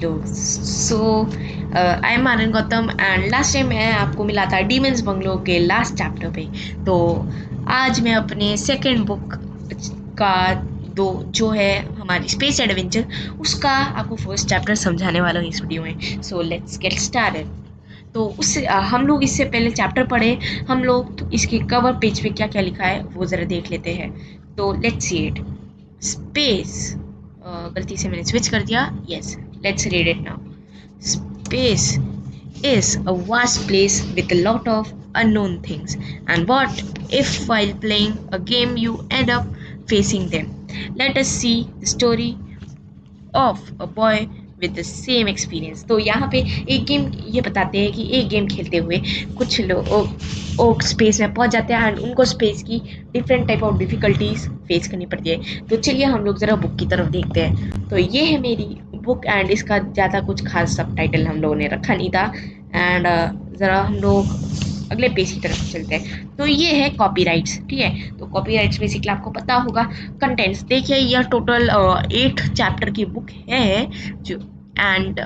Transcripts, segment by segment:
Hello. So I am Anand Gautam and last time मैं आपको मिला था डीमंस बंगलो के लास्ट चैप्टर पे। तो आज मैं अपने सेकंड बुक का दो जो है हमारी स्पेस एडवेंचर उसका आपको फर्स्ट चैप्टर समझाने वाला हूँ इस वीडियो में। So let's get started. तो उससे हम लोग इससे पहले चैप्टर पढ़े, हम लोग तो इसके कवर पेज पे क्या क्या लिखा है वो ज़रा देख लेते हैं। तो लेट्स सी इट। स्पेस, गलती से मैंने स्विच कर दिया। Yes, let's read it now. Space is a vast place with a lot of unknown things. And what if while playing a game you end up facing them? Let us see the story of a boy with the same experience. तो यहाँ पे एक game ये बताते हैं कि एक game खेलते हुए कुछ लोग स्पेस में पहुंच जाते हैं एंड उनको स्पेस की different type of difficulties face करनी पड़ती है। तो चलिए हम लोग ज़रा बुक की तरफ देखते हैं। तो ये है मेरी बुक एंड इसका ज़्यादा कुछ खास सब टाइटल हम लोगों ने रखा नहीं था। एंड ज़रा हम लोग अगले पेज की तरफ चलते हैं। तो ये है कॉपीराइट्स, ठीक है। तो कॉपीराइट्स बेसिकली आपको पता होगा। कंटेंट्स देखिए, यह टोटल 8 चैप्टर की बुक है जो एंड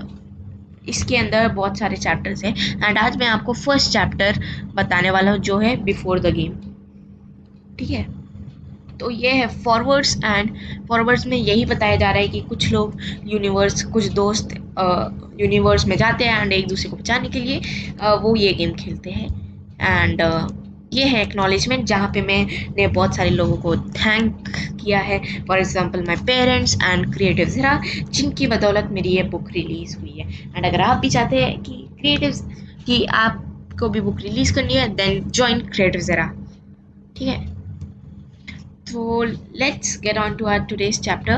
इसके अंदर बहुत सारे चैप्टर्स हैं। एंड आज मैं आपको फर्स्ट चैप्टर बताने वाला हूँ जो है बिफोर द गेम, ठीक है। तो ये है फॉरवर्ड्स एंड फॉरवर्ड्स में यही बताया जा रहा है कि कुछ लोग कुछ दोस्त यूनिवर्स में जाते हैं एंड एक दूसरे को बचाने के लिए वो ये गेम खेलते हैं। एंड ये है एक्नॉलेजमेंट जहाँ पे मैंने बहुत सारे लोगों को थैंक किया है। For example my parents and creative ज़रा, जिनकी बदौलत मेरी ये बुक रिलीज़ हुई है। एंड अगर आप भी चाहते हैं कि क्रिएटिव कि आपको भी बुक रिलीज़ करनी है देन जॉइन क्रिएटिव ज़रा, ठीक है। So let's get on to our today's chapter.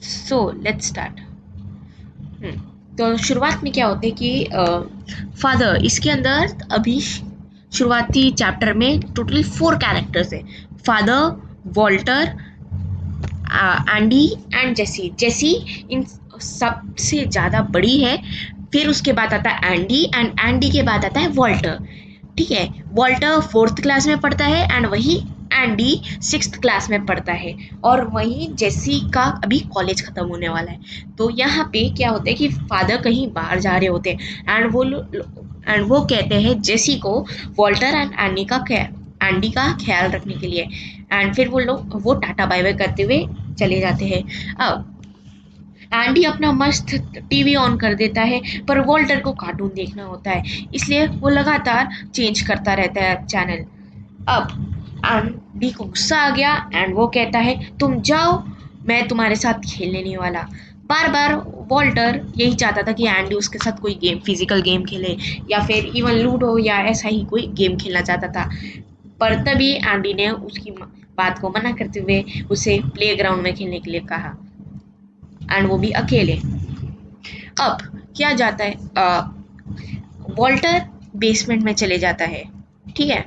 So let's start. तो शुरुआत में क्या होता है कि फादर, इसके अंदर अभी शुरुआती चैप्टर में टोटल 4 कैरेक्टर्स है। फादर, वॉल्टर, एंडी एंड जेसी। जेसी इन सबसे ज़्यादा बड़ी है, फिर उसके बाद आता है एंडी एंड एंडी के बाद आता है वॉल्टर, ठीक है। वॉल्टर 4th क्लास में पढ़ता है एंड वही एंडी 6th क्लास में पढ़ता है और वहीं जेसी का अभी कॉलेज ख़त्म होने वाला है। तो यहाँ पे क्या होता है कि फादर कहीं बाहर जा रहे होते हैं एंड वो कहते हैं जेसी को वॉल्टर एंड एंडी का ख्याल रखने के लिए। एंड फिर वो टाटा बाय बाय करते हुए चले जाते हैं। अब एंडी अपना मस्त टीवी ऑन कर देता है पर वॉल्टर को कार्टून देखना होता है, इसलिए वो लगातार चेंज करता रहता है चैनल। अब एंडी को गुस्सा आ गया एंड वो कहता है तुम जाओ, मैं तुम्हारे साथ खेलने नहीं वाला। बार बार वॉल्टर यही चाहता था कि एंडी उसके साथ कोई गेम, फिजिकल गेम खेले या फिर इवन लूडो या ऐसा ही कोई गेम खेलना चाहता था। पर तभी एंडी ने उसकी बात को मना करते हुए उसे प्लेग्राउंड में खेलने के लिए कहा एंड वो भी अकेले। अब क्या जाता है, वॉल्टर बेसमेंट में चले जाता है, ठीक है।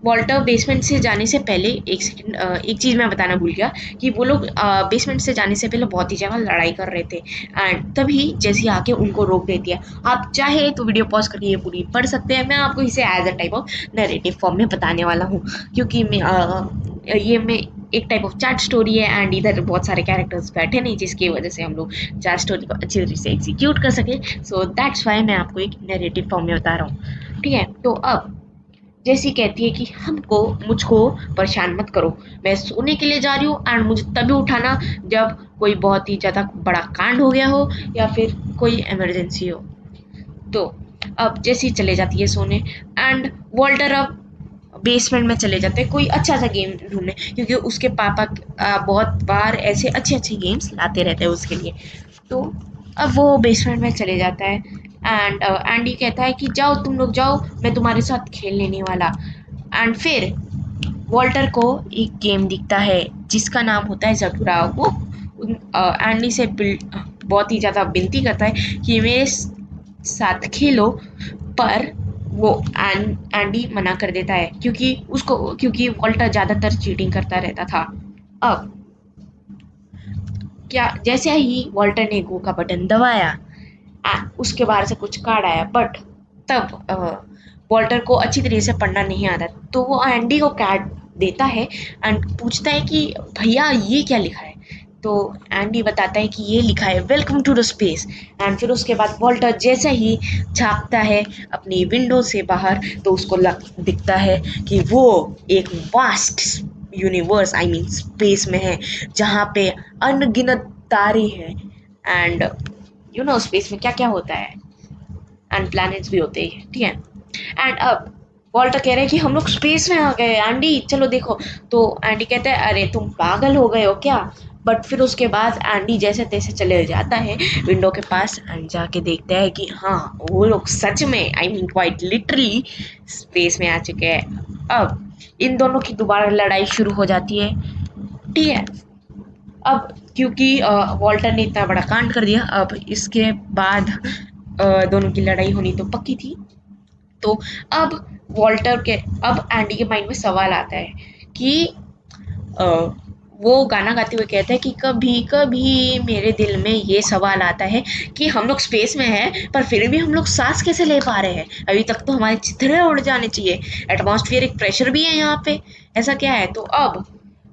वॉल्टर बेसमेंट से जाने से पहले एक चीज़ मैं बताना भूल गया कि वो लोग बेसमेंट से जाने से पहले बहुत ही ज़्यादा लड़ाई कर रहे थे एंड तभी जैसे आके उनको रोक देती है। आप चाहे तो वीडियो पॉज करके ये पूरी पढ़ सकते हैं, मैं आपको इसे as a type of narrative form में बताने वाला हूँ क्योंकि मैं एक टाइप ऑफ चैट स्टोरी है एंड इधर बहुत सारे कैरेक्टर्स बैठे नहीं जिसकी वजह से हम लोग चैट स्टोरी को अच्छी तरीके से एग्जीक्यूट कर सके। सो दैट्स वाई मैं आपको एक नरेटिव फॉर्म में बता रहा हूँ, ठीक है। तो अब जैसी कहती है कि मुझको परेशान मत करो, मैं सोने के लिए जा रही हूँ एंड मुझे तभी उठाना जब कोई बहुत ही ज़्यादा बड़ा कांड हो गया हो या फिर कोई इमरजेंसी हो। तो अब जैसी चले जाती है सोने एंड वॉल्टर अब बेसमेंट में चले जाते हैं कोई अच्छा सा गेम ढूंढने क्योंकि उसके पापा बहुत बार ऐसे अच्छे अच्छे गेम्स लाते रहते हैं उसके लिए। तो अब वो बेसमेंट में चले जाता है एंड एंडी कहता है कि जाओ तुम लोग जाओ, मैं तुम्हारे साथ खेलने नहीं वाला। एंड फिर वॉल्टर को एक गेम दिखता है जिसका नाम होता है जटुरा। वो एंडी से बहुत ही ज़्यादा विनती करता है कि मेरे साथ खेलो, पर वो एंडी मना कर देता है क्योंकि वॉल्टर ज़्यादातर चीटिंग करता रहता था। अब क्या जैसे ही वॉल्टर ने गो का बटन दबाया उसके बाहर से कुछ कार्ड आया बट तब वॉल्टर को अच्छी तरीके से पढ़ना नहीं आता तो वो एंडी को कार्ड देता है एंड पूछता है कि भैया ये क्या लिखा है। तो एंडी बताता है कि ये लिखा है welcome to the space. And फिर उसके बाद वॉल्टर जैसे ही झांकता है अपनी विंडो से बाहर तो उसको दिखता है कि वो एक vast universe I mean space में है, जहाँ पे अनगिनत तारे हैं। एंड स्पेस में क्या क्या होता है, एंड प्लैनेट्स भी होते हैं, ठीक है। एंड अब वॉल्टर कह रहे हैं कि हम लोग स्पेस में आ गए एंडी, चलो देखो। तो एंडी कहता है अरे तुम पागल हो गए हो क्या। बट फिर उसके बाद एंडी जैसे तैसे चले जाता है विंडो के पास एंड जाके देखता है कि हाँ वो लोग सच में I mean quite literally space में आ चुके हैं। अब इन दोनों की दोबारा लड़ाई शुरू हो जाती है, ठीक है। अब क्योंकि वॉल्टर ने इतना बड़ा कांड कर दिया, अब इसके बाद दोनों की लड़ाई होनी तो पक्की थी। तो अब अब एंडी के माइंड में सवाल आता है कि अ, वो गाना गाते हुए कहता है कि कभी कभी मेरे दिल में ये सवाल आता है कि हम लोग स्पेस में हैं पर फिर भी हम लोग सांस कैसे ले पा रहे हैं, अभी तक तो हमारे चिथड़े उड़ जाने चाहिए, एटमॉस्फेरिक प्रेशर भी है यहाँ पे, ऐसा क्या है। तो अब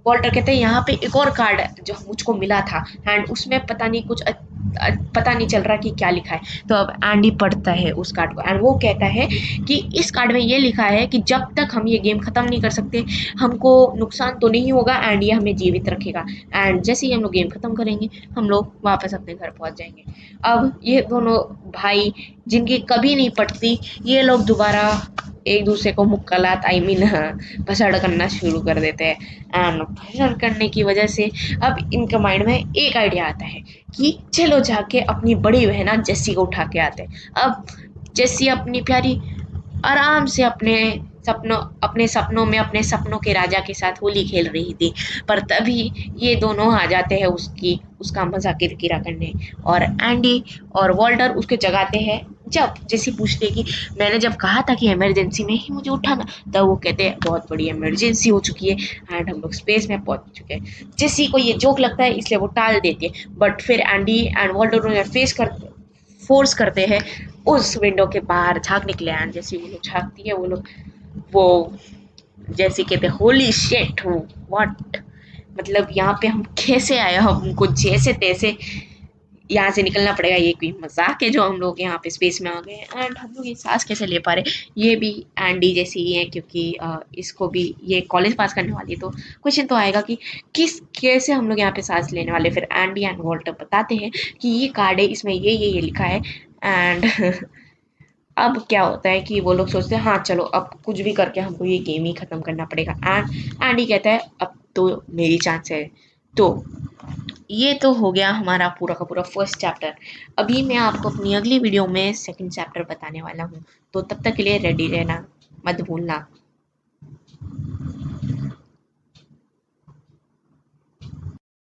वॉल्टर कहते हैं यहाँ पे एक और कार्ड जो मुझको मिला था एंड उसमें पता नहीं चल रहा कि क्या लिखा है। तो अब एंडी पढ़ता है उस कार्ड को एंड वो कहता है कि इस कार्ड में ये लिखा है कि जब तक हम ये गेम ख़त्म नहीं कर सकते हमको नुकसान तो नहीं होगा एंड ये हमें जीवित रखेगा। एंड जैसे ही हम लोग गेम ख़त्म करेंगे हम लोग वापस अपने घर पहुंच जाएंगे। अब ये दोनों भाई जिनकी कभी नहीं पटती, ये लोग दोबारा एक दूसरे को मुक्कलात आई मीन पसड़ करना शुरू कर देते हैं। एंड पसड़ करने की वजह से अब इनके माइंड में एक आइडिया आता है कि चलो जाके अपनी बड़ी बहना जेस्सी को उठा के आते हैं। अब जेस्सी अपनी प्यारी आराम से अपने सपनों में अपने सपनों के राजा के साथ होली खेल रही थी, पर तभी ये दोनों आ जाते हैं उसका मजा किरकिरा करने। और एंडी और वॉल्टर उसके जगाते हैं। जब जेसी पूछते हैं कि मैंने जब कहा था कि इमरजेंसी में ही मुझे उठाना, तब वो कहते हैं बहुत बड़ी इमरजेंसी हो चुकी है एंड हम लोग स्पेस में पहुंच चुके हैं। जेसी को ये जोक लगता है इसलिए वो टाल देती है, बट फिर एंडी एंड वॉल्टर उन्हें फोर्स करते हैं उस विंडो के बाहर झाँकने के लिए। एंड जैसे वो लोग झाँकती है वो जैसे कहते हैं होली शिट व्हाट, मतलब यहाँ पे हम कैसे आए, हमको जैसे तैसे यहाँ से निकलना पड़ेगा, ये कोई मजाक है जो हम लोग यहाँ पे स्पेस में आ गए एंड हम लोग ये सांस कैसे ले पा रहे। ये भी एंडी जैसी ही है क्योंकि इसको भी ये कॉलेज पास करने वाली है, तो क्वेश्चन तो आएगा कि कैसे हम लोग यहाँ पे सांस लेने वाले। फिर एंडी एंड वॉल्टर बताते हैं कि ये कार्ड है, इसमें ये लिखा है। एंड अब क्या होता है कि वो लोग सोचते हैं हाँ चलो अब कुछ भी करके हमको ये गेम ही खत्म करना पड़ेगा। एंड एंडी कहता है अब तो मेरी चांस है। तो ये तो हो गया हमारा पूरा का पूरा फर्स्ट चैप्टर। अभी मैं आपको अपनी अगली वीडियो में सेकंड चैप्टर बताने वाला हूँ, तो तब तक के लिए रेडी रहना मत भूलना।